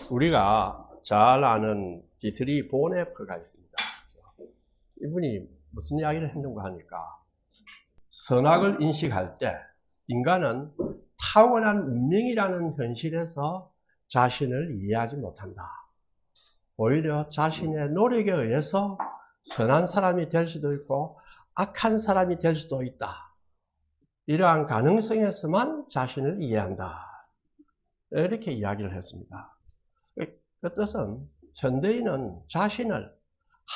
우리가 잘 아는 디트리 보네프가 있습니다. 이분이 무슨 이야기를 했는가 하니까 선악을 인식할 때 인간은 타고난 운명이라는 현실에서 자신을 이해하지 못한다. 오히려 자신의 노력에 의해서 선한 사람이 될 수도 있고 악한 사람이 될 수도 있다. 이러한 가능성에서만 자신을 이해한다. 이렇게 이야기를 했습니다. 그 뜻은 현대인은 자신을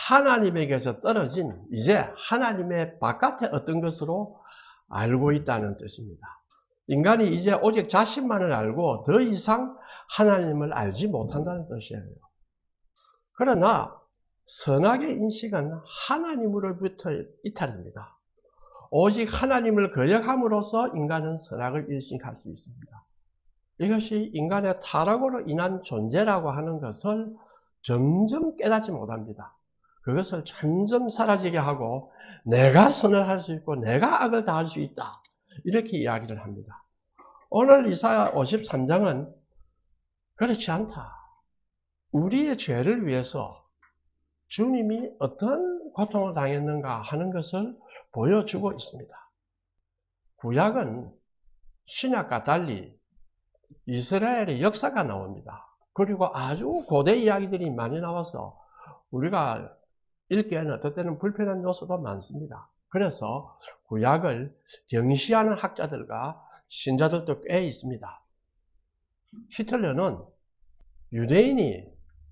하나님에게서 떨어진 이제 하나님의 바깥의 어떤 것으로 알고 있다는 뜻입니다. 인간이 이제 오직 자신만을 알고 더 이상 하나님을 알지 못한다는 뜻이에요. 그러나 선악의 인식은 하나님으로부터 이탈입니다. 오직 하나님을 거역함으로써 인간은 선악을 인식할 수 있습니다. 이것이 인간의 타락으로 인한 존재라고 하는 것을 점점 깨닫지 못합니다. 그것을 점점 사라지게 하고 내가 선을 할 수 있고 내가 악을 다 할 수 있다. 이렇게 이야기를 합니다. 오늘 이사야 53장은 그렇지 않다. 우리의 죄를 위해서 주님이 어떤 고통을 당했는가 하는 것을 보여주고 있습니다. 구약은 신약과 달리 이스라엘의 역사가 나옵니다. 그리고 아주 고대 이야기들이 많이 나와서 우리가 읽기에는 어떨 때는 불편한 요소도 많습니다. 그래서 구약을 경시하는 학자들과 신자들도 꽤 있습니다. 히틀러는 유대인이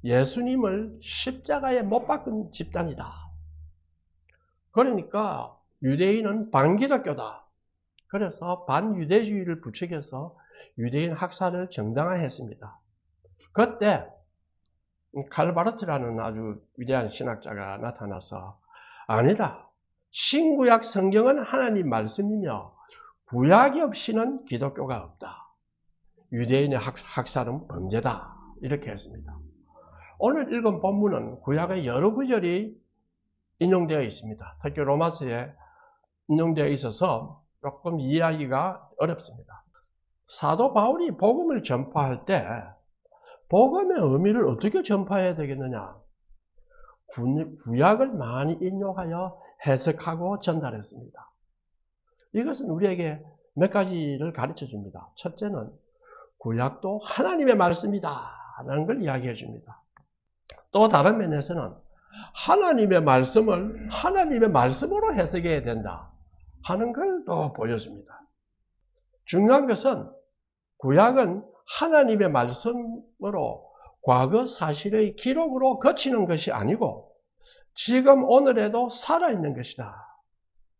예수님을 십자가에 못 박은 집단이다. 그러니까 유대인은 반기독교다. 그래서 반유대주의를 부추겨서 유대인 학살을 정당화했습니다. 그때 칼바르트라는 아주 위대한 신학자가 나타나서 아니다. 신구약 성경은 하나님 말씀이며 구약이 없이는 기독교가 없다. 유대인의 학살은 범죄다. 이렇게 했습니다. 오늘 읽은 본문은 구약의 여러 구절이 인용되어 있습니다. 특히 로마서에 인용되어 있어서 조금 이해하기가 어렵습니다. 사도 바울이 복음을 전파할 때 복음의 의미를 어떻게 전파해야 되겠느냐? 구약을 많이 인용하여 해석하고 전달했습니다. 이것은 우리에게 몇 가지를 가르쳐 줍니다. 첫째는 구약도 하나님의 말씀이다 라는 걸 이야기해 줍니다. 또 다른 면에서는 하나님의 말씀을 하나님의 말씀으로 해석해야 된다 하는 걸 또 보여줍니다. 중요한 것은 구약은 하나님의 말씀으로 과거 사실의 기록으로 거치는 것이 아니고 지금 오늘에도 살아있는 것이다.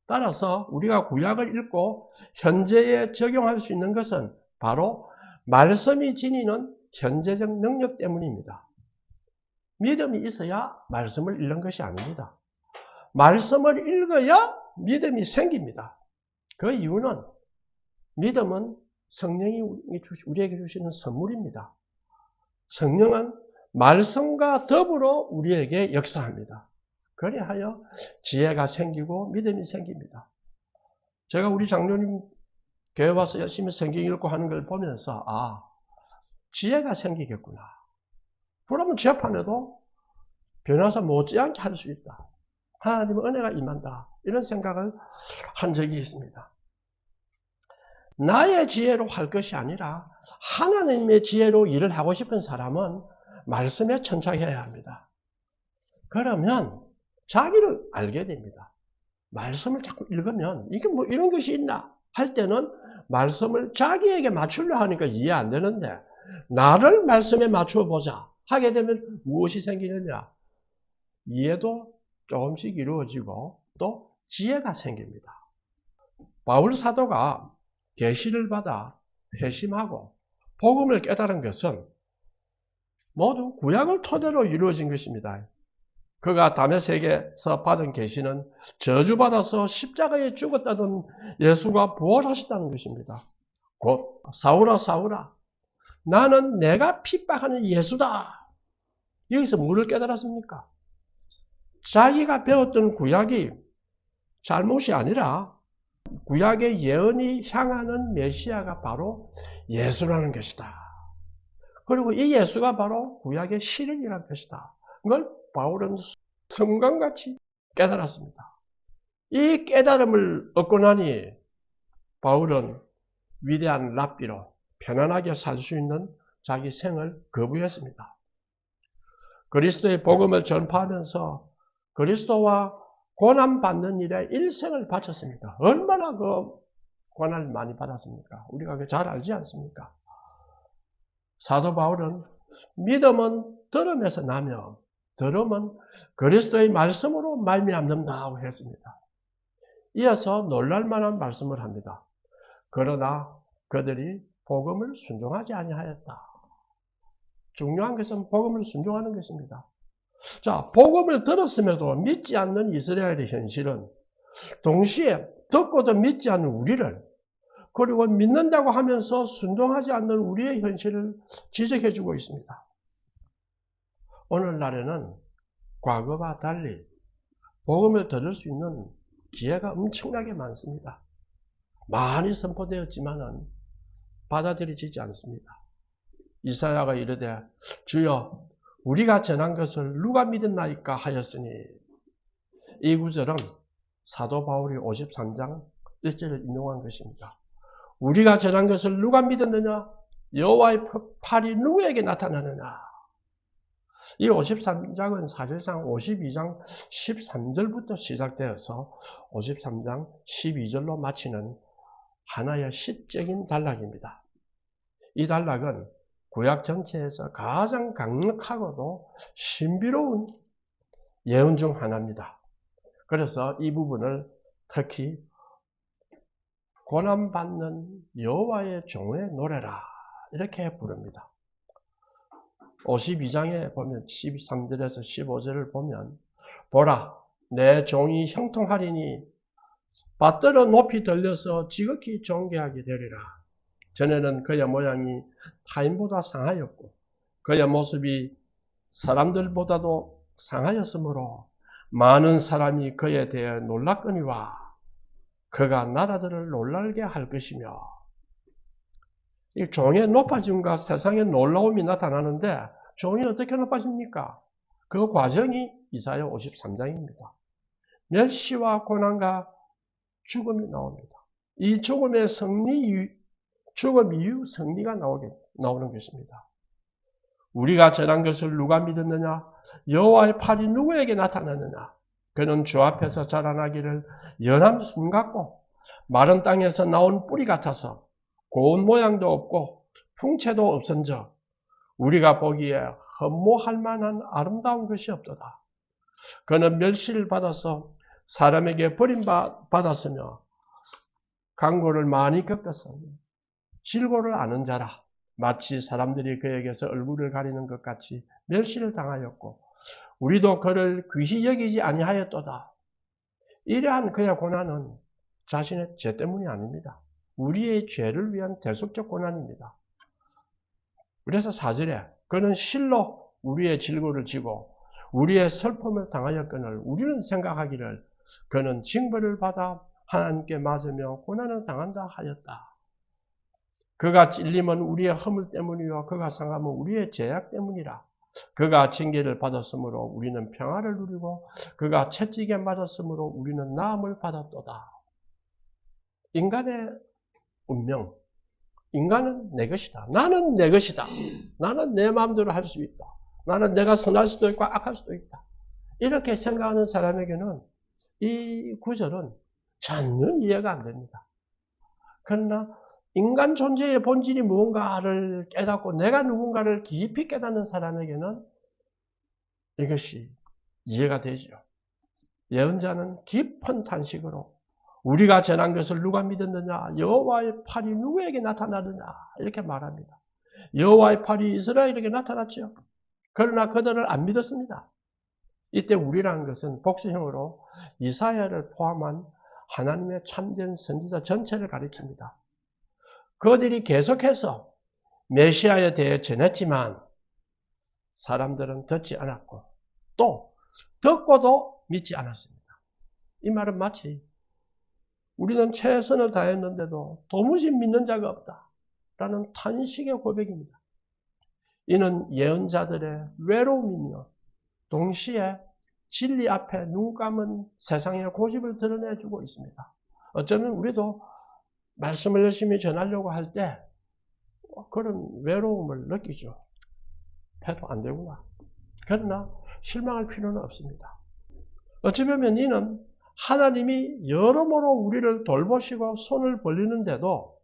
따라서 우리가 구약을 읽고 현재에 적용할 수 있는 것은 바로 말씀이 지니는 현재적 능력 때문입니다. 믿음이 있어야 말씀을 읽는 것이 아닙니다. 말씀을 읽어야 믿음이 생깁니다. 그 이유는 믿음은 성령이 우리에게 주시는 선물입니다. 성령은 말씀과 더불어 우리에게 역사합니다. 그리하여 지혜가 생기고 믿음이 생깁니다. 제가 우리 장로님 교회 와서 열심히 성경 읽고 하는 걸 보면서 지혜가 생기겠구나. 그러면 재판에도 변호사 못지않게 할 수 있다. 하나님의 은혜가 임한다. 이런 생각을 한 적이 있습니다. 나의 지혜로 할 것이 아니라 하나님의 지혜로 일을 하고 싶은 사람은 말씀에 천착해야 합니다. 그러면 자기를 알게 됩니다. 말씀을 자꾸 읽으면 이게 뭐 이런 것이 있나 할 때는 말씀을 자기에게 맞추려 하니까 이해 안 되는데 나를 말씀에 맞추어 보자 하게 되면 무엇이 생기느냐? 이해도 조금씩 이루어지고 또 지혜가 생깁니다. 바울 사도가 계시를 받아 회심하고 복음을 깨달은 것은 모두 구약을 토대로 이루어진 것입니다. 그가 다메섹에서 받은 계시는 저주받아서 십자가에 죽었다던 예수가 부활하셨다는 것입니다. 곧 사울아 사울아 나는 내가 핍박하는 예수다. 여기서 뭐를 깨달았습니까? 자기가 배웠던 구약이 잘못이 아니라 구약의 예언이 향하는 메시아가 바로 예수라는 것이다. 그리고 이 예수가 바로 구약의 실현이라는 것이다. 이걸 바울은 성광같이 깨달았습니다. 이 깨달음을 얻고 나니 바울은 위대한 랍비로 편안하게 살 수 있는 자기 생을 거부했습니다. 그리스도의 복음을 전파하면서 그리스도와 고난받는 일에 일생을 바쳤습니다. 얼마나 그 고난을 많이 받았습니까? 우리가 잘 알지 않습니까? 사도 바울은 믿음은 들음에서 나며 들음은 그리스도의 말씀으로 말미암는다고 했습니다. 이어서 놀랄만한 말씀을 합니다. 그러나 그들이 복음을 순종하지 아니하였다. 중요한 것은 복음을 순종하는 것입니다. 자, 복음을 들었음에도 믿지 않는 이스라엘의 현실은 동시에 듣고도 믿지 않는 우리를, 그리고 믿는다고 하면서 순종하지 않는 우리의 현실을 지적해주고 있습니다. 오늘날에는 과거와 달리 복음을 들을 수 있는 기회가 엄청나게 많습니다. 많이 선포되었지만은 받아들여지지 않습니다. 이사야가 이르되 주여 우리가 전한 것을 누가 믿었나이까 하였으니, 이 구절은 사도 바울이 53장 1절을 인용한 것입니다. 우리가 전한 것을 누가 믿었느냐? 여호와의 팔이 누구에게 나타나느냐? 이 53장은 사실상 52장 13절부터 시작되어서 53장 12절로 마치는 하나의 시적인 단락입니다. 이 단락은 구약 전체에서 가장 강력하고도 신비로운 예언 중 하나입니다. 그래서 이 부분을 특히 고난받는 여호와의 종의 노래라 이렇게 부릅니다. 52장에 보면 13절에서 15절을 보면 보라 내 종이 형통하리니 받들어 높이 들려서 지극히 존귀하게 되리라. 전에는 그의 모양이 타인보다 상하였고 그의 모습이 사람들보다도 상하였으므로 많은 사람이 그에 대해 놀랐거니와 그가 나라들을 놀라게 할 것이며, 이 종의 높아짐과 세상의 놀라움이 나타나는데 종이 어떻게 높아집니까? 그 과정이 이사야 53장입니다. 멸시와 고난과 죽음이 나옵니다. 이 죽음의 승리, 죽음 이후 승리가 나오는 것입니다. 우리가 전한 것을 누가 믿었느냐? 여호와의 팔이 누구에게 나타났느냐? 그는 주 앞에서 자라나기를 연한 순 같고 마른 땅에서 나온 뿌리 같아서 고운 모양도 없고 풍채도 없은즉 우리가 보기에 흠모할 만한 아름다운 것이 없도다. 그는 멸시를 받아서 사람에게 버림받았으며 강고를 많이 겪어서 질고를 아는 자라. 마치 사람들이 그에게서 얼굴을 가리는 것 같이 멸시를 당하였고 우리도 그를 귀히 여기지 아니하였도다. 이러한 그의 고난은 자신의 죄 때문이 아닙니다. 우리의 죄를 위한 대속적 고난입니다. 그래서 4절에 그는 실로 우리의 질고를 지고 우리의 슬픔을 당하였거늘 우리는 생각하기를 그는 징벌을 받아 하나님께 맞으며 고난을 당한다 하였다. 그가 찔림은 우리의 허물 때문이요 그가 상함은 우리의 죄악 때문이라. 그가 징계를 받았으므로 우리는 평화를 누리고 그가 채찍에 맞았으므로 우리는 나음을 받았도다. 인간의 운명, 인간은 내 것이다. 나는 내 것이다. 나는 내 마음대로 할 수 있다. 나는 내가 선할 수도 있고 악할 수도 있다. 이렇게 생각하는 사람에게는 이 구절은 전혀 이해가 안 됩니다. 그러나 인간 존재의 본질이 무언가를 깨닫고 내가 누군가를 깊이 깨닫는 사람에게는 이것이 이해가 되죠. 예언자는 깊은 탄식으로 우리가 전한 것을 누가 믿었느냐? 여호와의 팔이 누구에게 나타나느냐? 이렇게 말합니다. 여호와의 팔이 이스라엘에게 나타났죠. 그러나 그들을 안 믿었습니다. 이때 우리라는 것은 복수형으로 이사야를 포함한 하나님의 참된 선지자 전체를 가리킵니다. 그들이 계속해서 메시아에 대해 전했지만 사람들은 듣지 않았고 또 듣고도 믿지 않았습니다. 이 말은 마치 우리는 최선을 다했는데도 도무지 믿는 자가 없다라는 탄식의 고백입니다. 이는 예언자들의 외로움이며 동시에 진리 앞에 눈 감은 세상의 고집을 드러내주고 있습니다. 어쩌면 우리도 말씀을 열심히 전하려고 할 때 그런 외로움을 느끼죠. 해도 안 되구나. 그러나 실망할 필요는 없습니다. 어찌 보면 이는 하나님이 여러모로 우리를 돌보시고 손을 벌리는데도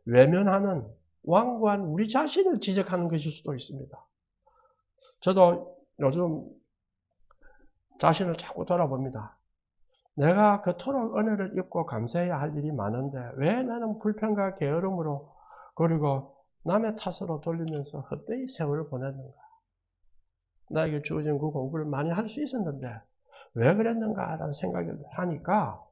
외면하는 완고한 우리 자신을 지적하는 것일 수도 있습니다. 저도 요즘 자신을 자꾸 돌아봅니다. 내가 그토록 은혜를 입고 감사해야 할 일이 많은데 왜 나는 불평과 게으름으로 그리고 남의 탓으로 돌리면서 헛되이 세월을 보냈는가. 나에게 주어진 그 공부를 많이 할 수 있었는데 왜 그랬는가라는 생각을 하니까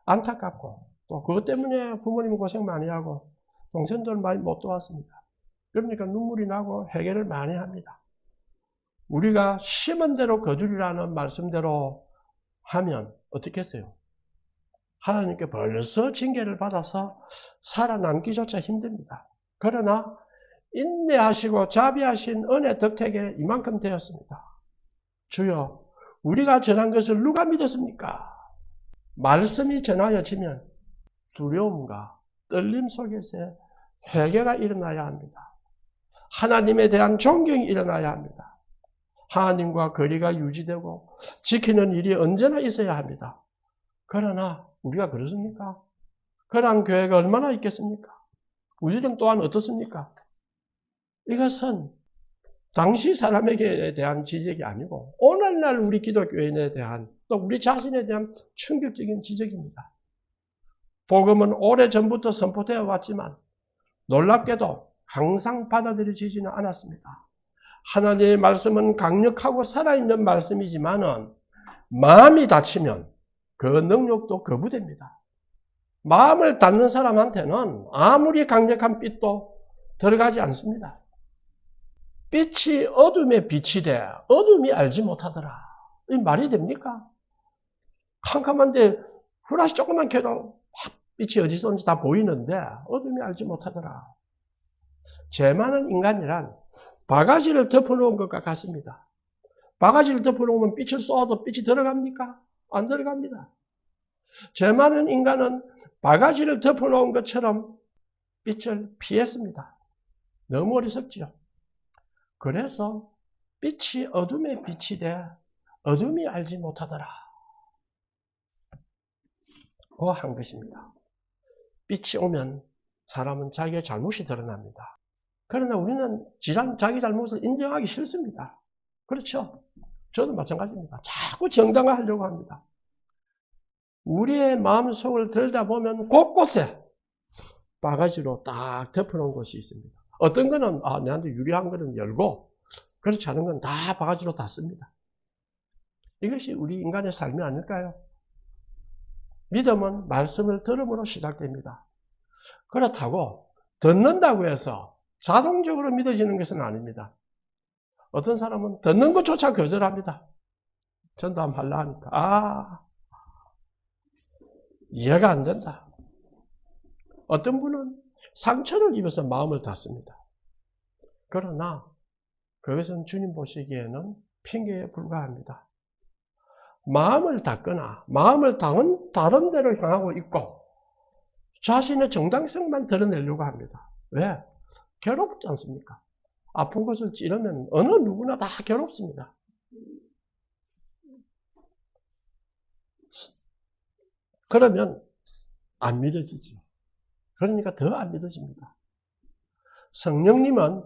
안타깝고 또 그것 때문에 부모님 고생 많이 하고 동생들 많이 못 도왔습니다. 그러니까 눈물이 나고 회개를 많이 합니다. 우리가 심은 대로 거두리라는 말씀대로 하면 어떻게 했어요? 하나님께 벌써 징계를 받아서 살아남기조차 힘듭니다. 그러나 인내하시고 자비하신 은혜 덕택에 이만큼 되었습니다. 주여, 우리가 전한 것을 누가 믿었습니까? 말씀이 전하여지면 두려움과 떨림 속에서 회개가 일어나야 합니다. 하나님에 대한 존경이 일어나야 합니다. 하나님과 거리가 유지되고 지키는 일이 언제나 있어야 합니다. 그러나 우리가 그렇습니까? 그러한 교회가 얼마나 있겠습니까? 우리는 또한 어떻습니까? 이것은 당시 사람에게 대한 지적이 아니고 오늘날 우리 기독교인에 대한 또 우리 자신에 대한 충격적인 지적입니다. 복음은 오래전부터 선포되어 왔지만 놀랍게도 항상 받아들여지지는 않았습니다. 하나님의 말씀은 강력하고 살아있는 말씀이지만은 마음이 닫히면 그 능력도 거부됩니다. 마음을 닫는 사람한테는 아무리 강력한 빛도 들어가지 않습니다. 빛이 어둠에 빛이 돼 어둠이 알지 못하더라. 이 말이 됩니까? 캄캄한데 후라시 조금만 켜도 빛이 어디서 온지 다 보이는데 어둠이 알지 못하더라. 죄 많은 인간이란 바가지를 덮어놓은 것과 같습니다. 바가지를 덮어놓으면 빛을 쏘아도 빛이 들어갑니까? 안 들어갑니다. 죄 많은 인간은 바가지를 덮어놓은 것처럼 빛을 피했습니다. 너무 어리석죠. 그래서 빛이 어둠에 빛이 돼 어둠이 알지 못하더라. 그 한 것입니다. 빛이 오면 사람은 자기의 잘못이 드러납니다. 그러나 우리는 자기 잘못을 인정하기 싫습니다. 그렇죠? 저도 마찬가지입니다. 자꾸 정당화하려고 합니다. 우리의 마음속을 들다 보면 곳곳에 바가지로 딱 덮어놓은 곳이 있습니다. 어떤 거는 내한테 유리한 거는 열고 그렇지 않은 건 다 바가지로 닫습니다. 이것이 우리 인간의 삶이 아닐까요? 믿음은 말씀을 들음으로 시작됩니다. 그렇다고 듣는다고 해서 자동적으로 믿어지는 것은 아닙니다. 어떤 사람은 듣는 것조차 거절합니다. 전도 한번 하려 하니까 이해가 안 된다. 어떤 분은 상처를 입어서 마음을 닫습니다. 그러나 그것은 주님 보시기에는 핑계에 불과합니다. 마음을 닫거나 마음을 다른 데로 향하고 있고 자신의 정당성만 드러내려고 합니다. 왜? 괴롭지 않습니까? 아픈 것을 찌르면 어느 누구나 다 괴롭습니다. 그러면 안 믿어지죠. 그러니까 더 안 믿어집니다. 성령님은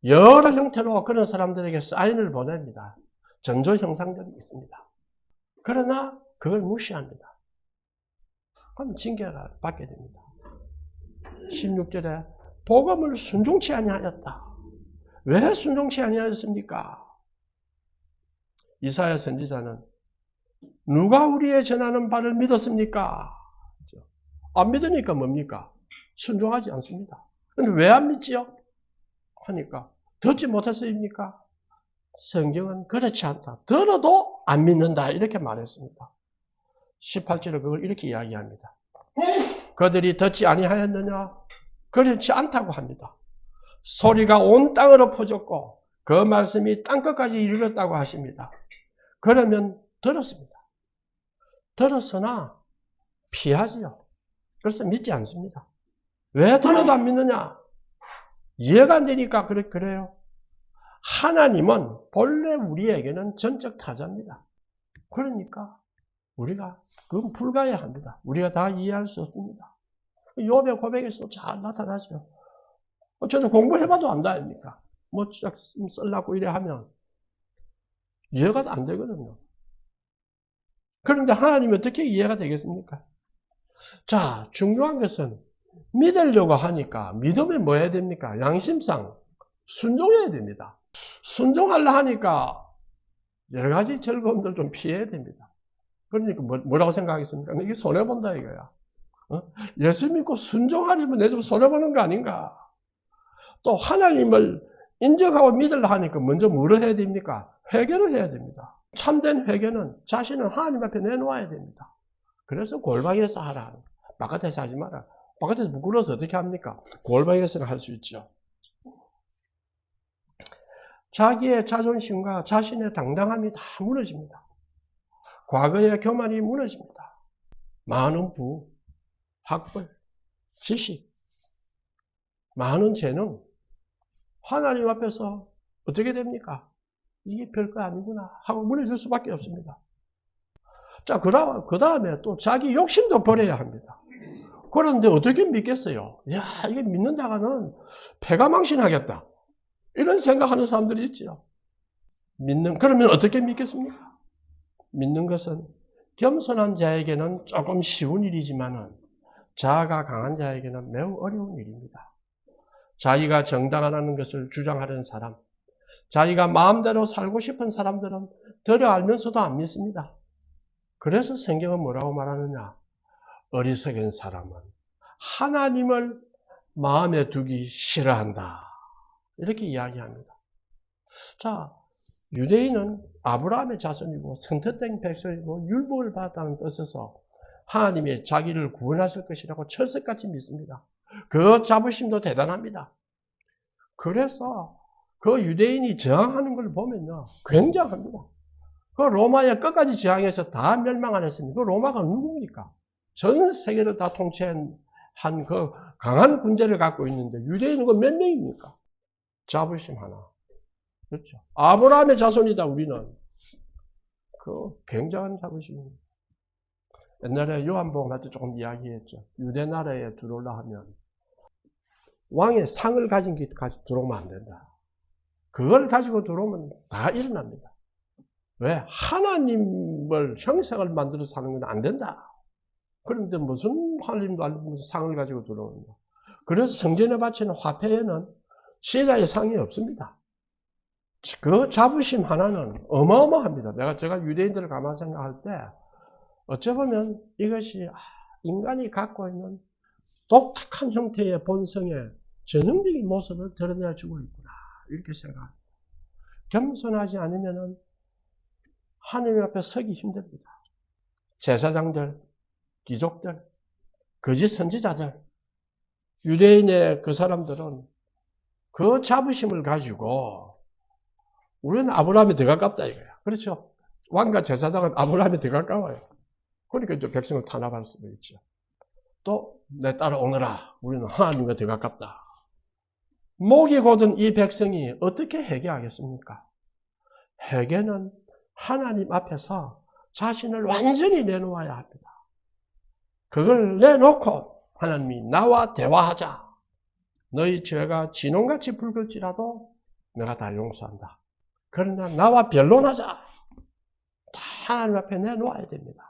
여러 형태로 그런 사람들에게 사인을 보냅니다. 전조 형상들이 있습니다. 그러나 그걸 무시합니다. 그럼 징계를 받게 됩니다. 16절에 복음을 순종치 아니하였다. 왜 순종치 아니하였습니까? 이사야 선지자는 누가 우리의 전하는 바를 믿었습니까? 안 믿으니까 뭡니까? 순종하지 않습니다. 근데 왜 안 믿지요? 하니까 듣지 못했습니까? 성경은 그렇지 않다. 들어도 안 믿는다. 이렇게 말했습니다. 18절에 그걸 이렇게 이야기합니다. 그들이 듣지 아니하였느냐? 그렇지 않다고 합니다. 소리가 온 땅으로 퍼졌고 그 말씀이 땅끝까지 이르렀다고 하십니다. 그러면 들었습니다. 들었으나 피하지요. 그래서 믿지 않습니다. 왜 들어도 안 믿느냐? 이해가 안 되니까 그래요. 하나님은 본래 우리에게는 전적 타자입니다. 그러니까 우리가 그건 불가해합니다. 우리가 다 이해할 수 없습니다. 욥의 고백에서 잘 나타나죠. 저도 공부해봐도 안다 아닙니까? 뭐 쓰려고 이래 하면 이해가 안 되거든요. 그런데 하나님이 어떻게 이해가 되겠습니까? 자, 중요한 것은 믿으려고 하니까 믿음에 뭐 해야 됩니까? 양심상 순종해야 됩니다. 순종하려 하니까 여러 가지 즐거움들 좀 피해야 됩니다. 그러니까 뭐라고 생각하겠습니까? 이게 손해본다 이거야. 예수 믿고 순종하려면 내 좀 손해보는 거 아닌가? 또 하나님을 인정하고 믿으려 하니까 먼저 뭐를 해야 됩니까? 회개를 해야 됩니다. 참된 회개는 자신을 하나님 앞에 내놓아야 됩니다. 그래서 골방에서 하라. 바깥에서 하지 마라. 바깥에서 부끄러워서 어떻게 합니까? 골방에서는 할 수 있죠. 자기의 자존심과 자신의 당당함이 다 무너집니다. 과거의 교만이 무너집니다. 많은 부, 학벌, 지식, 많은 재능, 하나님 앞에서 어떻게 됩니까? 이게 별거 아니구나 하고 무너질 수밖에 없습니다. 자, 그 다음에 또 자기 욕심도 버려야 합니다. 그런데 어떻게 믿겠어요? 야, 이게 믿는다가는 패가망신하겠다. 이런 생각하는 사람들이 있죠. 그러면 어떻게 믿겠습니까? 믿는 것은 겸손한 자에게는 조금 쉬운 일이지만은 자아가 강한 자에게는 매우 어려운 일입니다. 자기가 정당하다는 것을 주장하는 사람, 자기가 마음대로 살고 싶은 사람들은 들어 알면서도 안 믿습니다. 그래서 성경은 뭐라고 말하느냐? 어리석은 사람은 하나님을 마음에 두기 싫어한다. 이렇게 이야기합니다. 자, 유대인은 아브라함의 자손이고 선택된 백성이고 율법을 받았다는 뜻에서 하나님이 자기를 구원하실 것이라고 철석같이 믿습니다. 그 자부심도 대단합니다. 그래서 그 유대인이 저항하는 걸 보면요, 굉장합니다. 그 로마의 끝까지 저항해서 다 멸망 안 했습니다. 그 로마가 누굽니까? 전 세계를 다 통치한 그 강한 군대를 갖고 있는데 유대인은 그 몇 명입니까? 자부심 하나. 그렇죠. 아브라함의 자손이다, 우리는. 그 굉장한 자부심입니다. 옛날에 요한복음 할 때 조금 이야기했죠. 유대 나라에 들어오려 하면 왕의 상을 가진 게 가지고 들어오면 안 된다. 그걸 가지고 들어오면 다 일어납니다. 왜? 하나님을 형상을 만들어 사는 건 안 된다. 그런데 무슨 하나님도 아니고 무슨 상을 가지고 들어오는가. 그래서 성전에 바치는 화폐에는 시자의 상이 없습니다. 그 자부심 하나는 어마어마합니다. 제가 유대인들을 가만 생각할 때 어찌 보면 이것이 인간이 갖고 있는 독특한 형태의 본성의 전형적인 모습을 드러내주고 있구나 이렇게 생각합니다. 겸손하지 않으면 하나님 앞에 서기 힘듭니다. 제사장들, 귀족들, 거짓 선지자들, 유대인의 그 사람들은 그 자부심을 가지고 우리는 아브라함이 더 가깝다 이거야. 그렇죠? 왕과 제사장은 아브라함이 더 가까워요. 그러니까 이제 백성을 탄압할 수도 있죠. 또 내 따라오너라. 우리는 하나님과 더 가깝다. 목이 곧은 이 백성이 어떻게 회개하겠습니까? 회개는 하나님 앞에서 자신을 완전히 내놓아야 합니다. 그걸 내놓고 하나님이 나와 대화하자. 너희 죄가 진홍같이 붉을지라도 내가 다 용서한다. 그러나 나와 변론하자. 다 하나님 앞에 내놓아야 됩니다.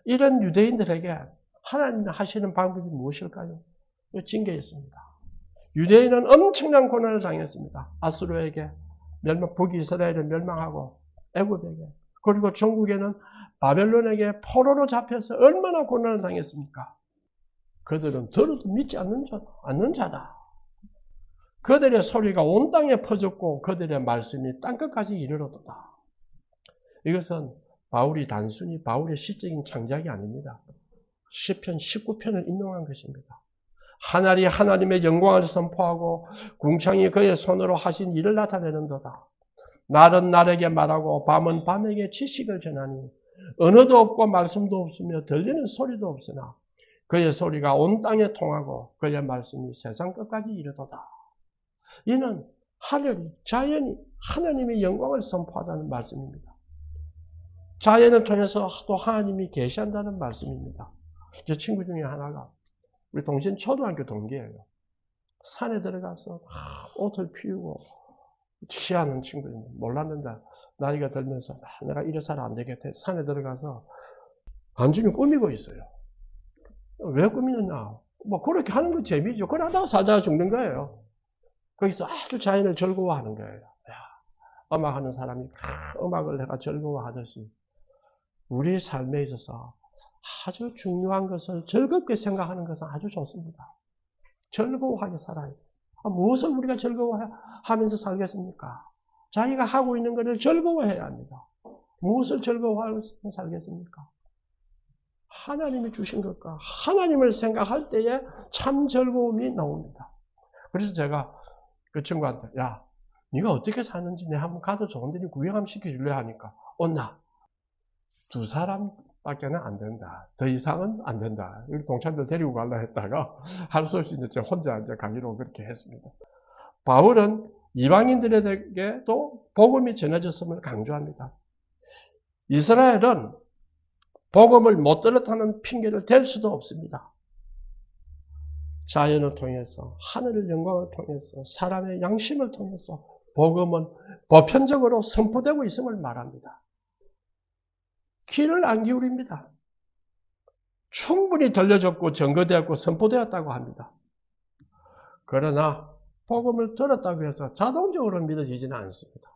이런 유대인들에게 하나님이 하시는 방법이 무엇일까요? 징계였습니다. 유대인은 엄청난 고난을 당했습니다. 아수르에게 북이스라엘을 멸망하고 애굽에게 그리고 전국에는 바벨론에게 포로로 잡혀서 얼마나 고난을 당했습니까? 그들은 들어도 믿지 않는 자다. 그들의 소리가 온 땅에 퍼졌고 그들의 말씀이 땅끝까지 이르렀다. 이것은 단순히 바울의 시적인 창작이 아닙니다. 시편 19편을 인용한 것입니다. 하늘이 하나님의 영광을 선포하고 궁창이 그의 손으로 하신 일을 나타내는도다. 날은 날에게 말하고 밤은 밤에게 지식을 전하니 언어도 없고 말씀도 없으며 들리는 소리도 없으나 그의 소리가 온 땅에 통하고 그의 말씀이 세상 끝까지 이르도다. 이는 하늘이, 자연이 하나님의 영광을 선포하다는 말씀입니다. 자연을 통해서 또 하나님이 계시한다는 말씀입니다. 제 친구 중에 하나가 우리 동신 초등학교 동기예요. 산에 들어가서 옷을 피우고 취하는 친구입니다. 몰랐는데 나이가 들면서 내가 이래서는 안 되겠다. 산에 들어가서 완전히 꾸미고 있어요. 왜 꾸미느냐? 뭐 그렇게 하는 건 재미죠. 그러다가 살다가 죽는 거예요. 거기서 아주 자연을 즐거워하는 거예요. 음악하는 사람이 음악을 내가 즐거워하듯이 우리 삶에 있어서 아주 중요한 것을 즐겁게 생각하는 것은 아주 좋습니다. 즐거워하게 살아요. 무엇을 우리가 즐거워하면서 살겠습니까? 자기가 하고 있는 것을 즐거워해야 합니다. 무엇을 즐거워하면서 살겠습니까? 하나님이 주신 것과 하나님을 생각할 때에 참 즐거움이 나옵니다. 그래서 제가 그 친구한테 야, 네가 어떻게 사는지 내가 한번 가도 좋은데 구경 한번 시켜줄래 하니까 온나 2사람밖에는 안 된다. 더 이상은 안 된다. 우리 동창들 데리고 갈라 했다가 할 수 없이 이제 혼자 이제 가기로 그렇게 했습니다. 바울은 이방인들에게도 복음이 전해졌음을 강조합니다. 이스라엘은 복음을 못 들었다는 핑계를 댈 수도 없습니다. 자연을 통해서, 하늘의 영광을 통해서, 사람의 양심을 통해서 복음은 보편적으로 선포되고 있음을 말합니다. 귀를 안 기울입니다. 충분히 들려졌고 증거되었고 선포되었다고 합니다. 그러나 복음을 들었다고 해서 자동적으로 믿어지지는 않습니다.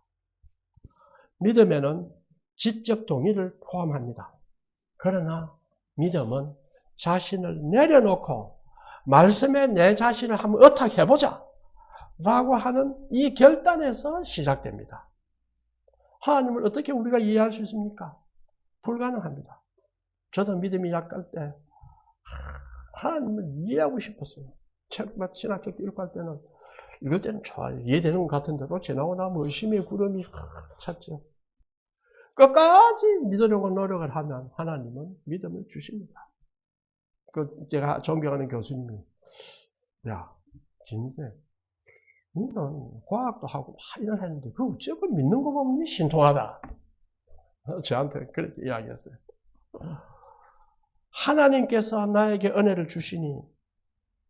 믿음에는 지적 동의를 포함합니다. 그러나 믿음은 자신을 내려놓고 말씀에 내 자신을 한번 의탁해보자 라고 하는 이 결단에서 시작됩니다. 하나님을 어떻게 우리가 이해할 수 있습니까? 불가능합니다. 저도 믿음이 약할 때 하나님을 이해하고 싶었어요. 신학교 읽고 할 때는 읽을 때는 좋아요. 이해되는 것 같은데도 지나고 나면 의심의 구름이 찼죠. 끝까지 믿으려고 노력을 하면 하나님은 믿음을 주십니다. 제가 존경하는 교수님이 야, 김세 너는 과학도 하고 이런 했는데 그 어쩌고 믿는 거 보면 신통하다. 저한테 그렇게 이야기했어요. 하나님께서 나에게 은혜를 주시니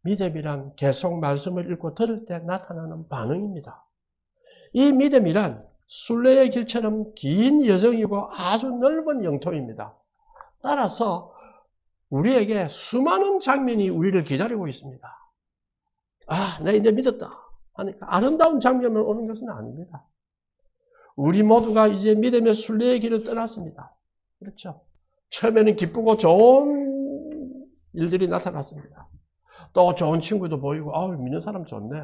믿음이란 계속 말씀을 읽고 들을 때 나타나는 반응입니다. 이 믿음이란 순례의 길처럼 긴 여정이고 아주 넓은 영토입니다. 따라서 우리에게 수많은 장면이 우리를 기다리고 있습니다. 아, 나 이제 믿었다 하니까 아름다운 장면만 오는 것은 아닙니다. 우리 모두가 이제 믿음의 순례의 길을 떠났습니다. 그렇죠? 처음에는 기쁘고 좋은 일들이 나타났습니다. 또 좋은 친구도 보이고 믿는 사람 좋네.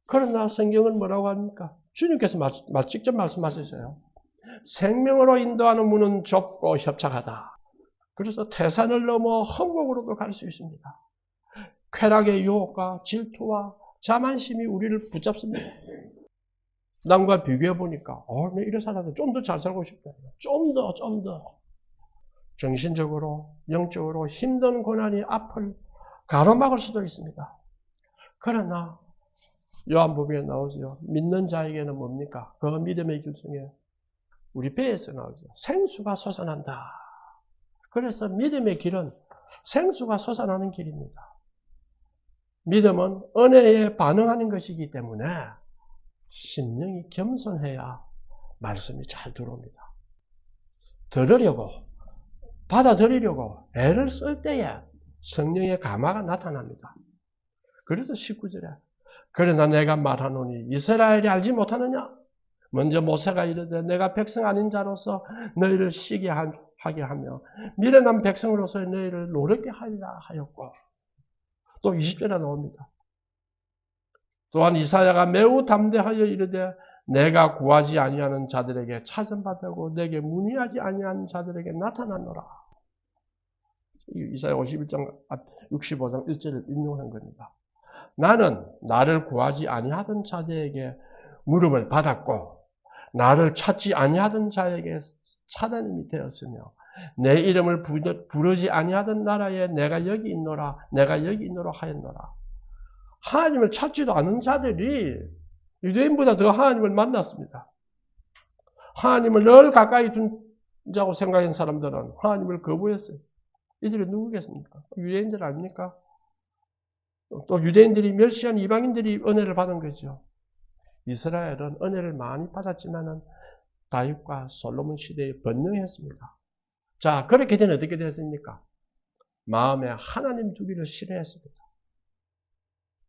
그러나 성경은 뭐라고 합니까? 주님께서 직접 말씀하셨어요. 생명으로 인도하는 문은 좁고 협착하다. 그래서 태산을 넘어 험곡으로도 갈 수 있습니다. 쾌락의 유혹과 질투와 자만심이 우리를 붙잡습니다. 남과 비교해 보니까 내 이래 살아도 좀 더 잘 살고 싶다. 좀 더. 정신적으로, 영적으로 힘든 고난이 앞을 가로막을 수도 있습니다. 그러나 요한복음에 나오죠. 믿는 자에게는 뭡니까? 그 믿음의 길 중에 우리 배에서 나오죠. 생수가 솟아난다. 그래서 믿음의 길은 생수가 솟아나는 길입니다. 믿음은 은혜에 반응하는 것이기 때문에 심령이 겸손해야 말씀이 잘 들어옵니다. 들으려고, 받아들이려고 애를 쓸 때에 성령의 감화가 나타납니다. 그래서 19절에 그러나 내가 말하노니 이스라엘이 알지 못하느냐? 먼저 모세가 이르되 내가 백성 아닌 자로서 너희를 쉬게 하게 하며 미련한 백성으로서 너희를 노력게 하리라 하였고 또 20절에 나옵니다. 또한 이사야가 매우 담대하여 이르되 내가 구하지 아니하는 자들에게 찾음받고 내게 문의하지 아니하는 자들에게 나타나노라. 이사야 51장 65장 1절을 인용한 겁니다. 나는 나를 구하지 아니하던 자들에게 물음을 받았고 나를 찾지 아니하던 자에게 찾아냄이 되었으며 내 이름을 부르지 아니하던 나라에 내가 여기 있노라 하였노라. 하나님을 찾지도 않은 자들이 유대인보다 더 하나님을 만났습니다. 하나님을 늘 가까이 둔다고 생각한 사람들은 하나님을 거부했어요. 이들이 누구겠습니까? 유대인들 아닙니까? 또 유대인들이 멸시한 이방인들이 은혜를 받은 거죠. 이스라엘은 은혜를 많이 받았지만은 다윗과 솔로몬 시대에 번영했습니다. 자, 그렇게 되면 어떻게 됐습니까? 마음에 하나님 두기를 싫어했습니다.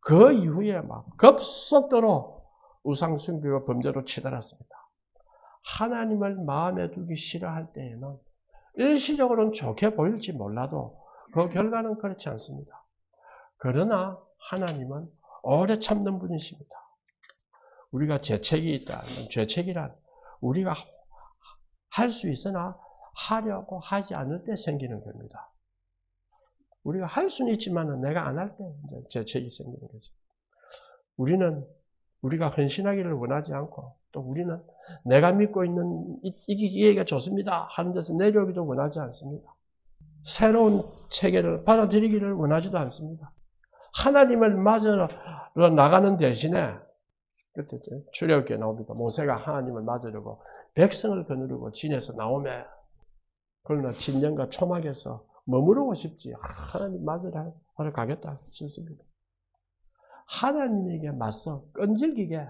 그 이후에 막 급속도로 우상숭배와 범죄로 치달았습니다. 하나님을 마음에 두기 싫어할 때에는 일시적으로는 좋게 보일지 몰라도 그 결과는 그렇지 않습니다. 그러나 하나님은 오래 참는 분이십니다. 우리가 죄책이 있다. 죄책이란 우리가 할 수 있으나 하려고 하지 않을 때 생기는 겁니다. 우리가 할 수는 있지만 내가 안 할 때 죄책이 생기는 거죠. 우리가 헌신하기를 원하지 않고 또 우리는 내가 믿고 있는 이기기가 좋습니다 하는 데서 내려오기도 원하지 않습니다. 새로운 체계를 받아들이기를 원하지도 않습니다. 하나님을 맞으러 나가는 대신에 그때 출애굽기에 나옵니다. 모세가 하나님을 맞으려고 백성을 거느리고 진에서 나오매 그러나 진영과 초막에서 머무르고 싶지 하나님 맞으러 가겠다 싶습니다. 하나님에게 맞서 끈질기게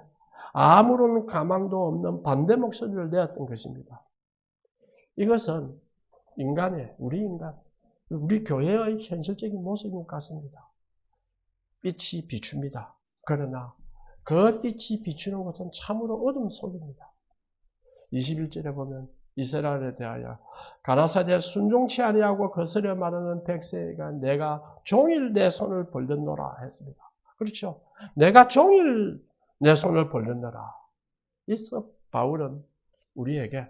아무런 가망도 없는 반대 목소리를 내었던 것입니다. 이것은 우리 교회의 현실적인 모습인 것 같습니다. 빛이 비춥니다. 그러나 그 빛이 비추는 것은 참으로 어둠 속입니다. 21절에 보면 이스라엘에 대하여 가라사대 순종치 아니하고 거스려 말하는 백성에게 내가 종일 내 손을 벌렸노라 했습니다. 그렇죠. 내가 종일 내 손을 벌렸노라. 이서 바울은 우리에게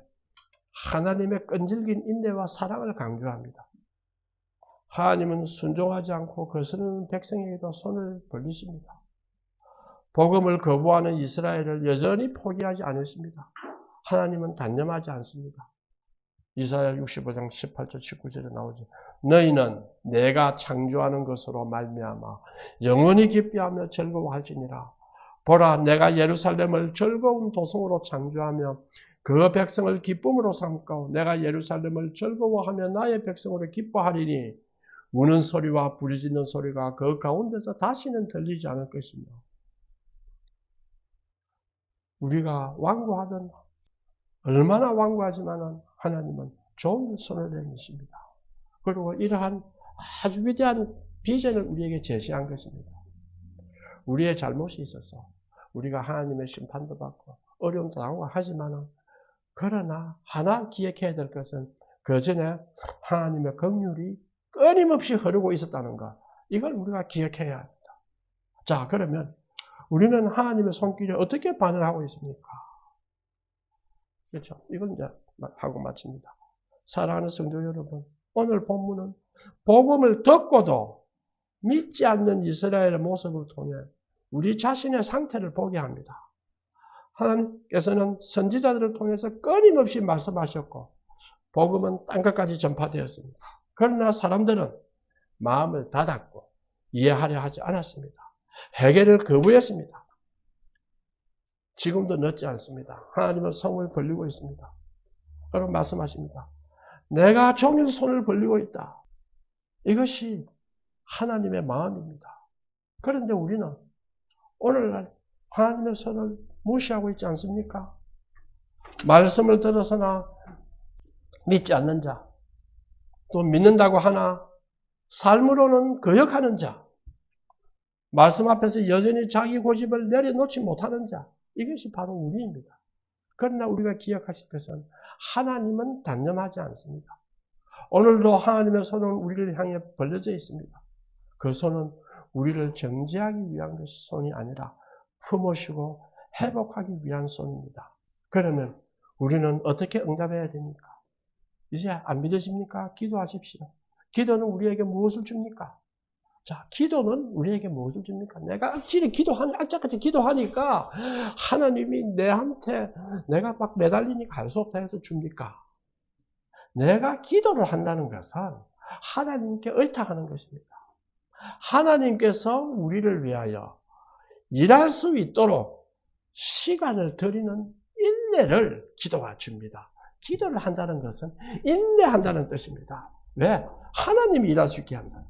하나님의 끈질긴 인내와 사랑을 강조합니다. 하나님은 순종하지 않고 거스르는 백성에게도 손을 벌리십니다. 복음을 거부하는 이스라엘을 여전히 포기하지 않으십니다. 하나님은 단념하지 않습니다. 이사야 65장 18절 19절에 나오죠. 너희는 내가 창조하는 것으로 말미암아 영원히 기뻐하며 즐거워할지니라. 보라, 내가 예루살렘을 즐거운 도성으로 창조하며 그 백성을 기쁨으로 삼고 내가 예루살렘을 즐거워하며 나의 백성으로 기뻐하리니 우는 소리와 부르짖는 소리가 그 가운데서 다시는 들리지 않을 것이며 우리가 완고하던 얼마나 완고하지만 하나님은 좋은 손을 내미십니다. 그리고 이러한 아주 위대한 비전을 우리에게 제시한 것입니다. 우리의 잘못이 있어서 우리가 하나님의 심판도 받고 어려움도 당하고 하지만 그러나 하나 기억해야 될 것은 그 전에 하나님의 긍휼이 끊임없이 흐르고 있었다는 것. 이걸 우리가 기억해야 합니다. 자, 그러면 우리는 하나님의 손길에 어떻게 반응하고 있습니까? 그렇죠. 이걸 이제 하고 마칩니다. 사랑하는 성도 여러분, 오늘 본문은 복음을 듣고도 믿지 않는 이스라엘의 모습을 통해 우리 자신의 상태를 보게 합니다. 하나님께서는 선지자들을 통해서 끊임없이 말씀하셨고 복음은 땅끝까지 전파되었습니다. 그러나 사람들은 마음을 닫았고 이해하려 하지 않았습니다. 회개를 거부했습니다. 지금도 늦지 않습니다. 하나님은 손을 벌리고 있습니다. 그럼 말씀하십니다. 내가 종일 손을 벌리고 있다. 이것이 하나님의 마음입니다. 그런데 우리는 오늘날 하나님의 손을 무시하고 있지 않습니까? 말씀을 들어서나 믿지 않는 자, 또 믿는다고 하나 삶으로는 거역하는 자, 말씀 앞에서 여전히 자기 고집을 내려놓지 못하는 자, 이것이 바로 우리입니다. 그러나 우리가 기억하실 것은 하나님은 단념하지 않습니다. 오늘도 하나님의 손은 우리를 향해 벌려져 있습니다. 그 손은 우리를 정죄하기 위한 것이 손이 아니라 품으시고 회복하기 위한 손입니다. 그러면 우리는 어떻게 응답해야 됩니까? 이제 안 믿으십니까? 기도하십시오. 기도는 우리에게 무엇을 줍니까? 자, 기도는 우리에게 무엇을 줍니까? 내가 악질이 악착같이 기도하니까 하나님이 내한테 내가 막 매달리니까 할 수 없다 해서 줍니까? 내가 기도를 한다는 것은 하나님께 의탁하는 것입니다. 하나님께서 우리를 위하여 일할 수 있도록 시간을 들이는 인내를 기도가 줍니다. 기도를 한다는 것은 인내한다는 뜻입니다. 왜? 하나님이 일할 수 있게 한다.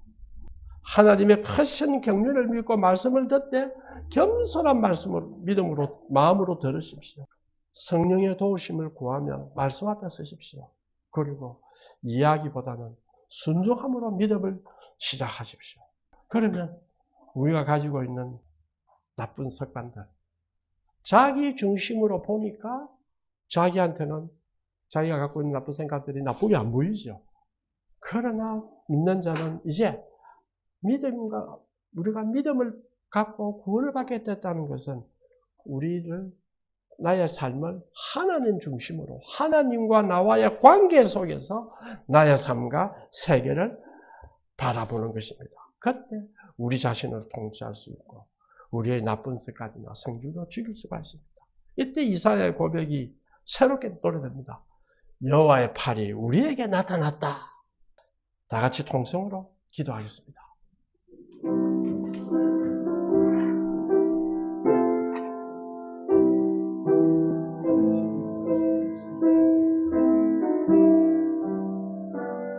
하나님의 크신 경륜을 믿고 말씀을 듣되 겸손한 믿음으로 마음으로 들으십시오. 성령의 도우심을 구하며 말씀 앞에 서십시오. 그리고 이야기보다는 순종함으로 믿음을 시작하십시오. 그러면 우리가 가지고 있는 나쁜 습관들, 자기 중심으로 보니까 자기한테는 자기가 갖고 있는 나쁜 생각들이 나쁘게 안 보이죠. 그러나 믿는 자는 이제 우리가 믿음을 갖고 구원을 받게 됐다는 것은 우리를, 나의 삶을 하나님 중심으로, 하나님과 나와의 관계 속에서 나의 삶과 세계를 바라보는 것입니다. 그때 우리 자신을 통치할 수 있고 우리의 나쁜 습관이나 성질도 죽일 수가 있습니다. 이때 이사야의 고백이 새롭게 노래됩니다. 여호와의 팔이 우리에게 나타났다. 다 같이 통성으로 기도하겠습니다.